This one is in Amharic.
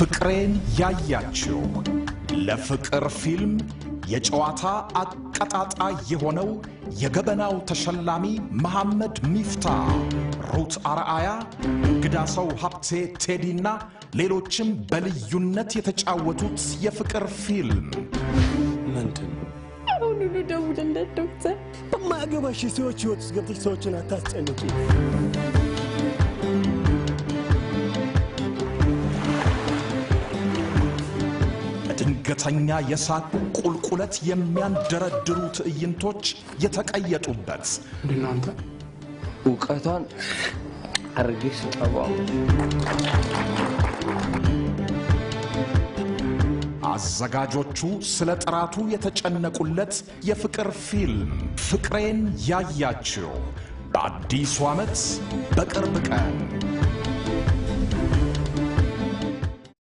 ፍቅሬን ያያችሁ ለፍቅር ፊልም የጨዋታ አቀጣጣይ የሆነው የገበናው ተሸላሚ መሐመድ ሚፍታ ሩት አርአያ ግዳሰው ሀብቴ ቴዲና ሌሎችም በልዩነት የተጫወቱት የፍቅር ፊልም ምንድን አሁን ሁሉ ደውልለት ዶክተር በማገባሽ ሰዎች ህይወት ገብተሽ ሰዎችን አታስጨንቂ ድንገተኛ የሳቅ ቁልቁለት የሚያንደረድሩ ትዕይንቶች የተቀየጡበት እናንተ ውቀቷን አርግሽ ተባው አዘጋጆቹ ስለ ጥራቱ የተጨነቁለት የፍቅር ፊልም ፍቅሬን ያያችሁ በአዲሱ ዓመት በቅርብ ቀን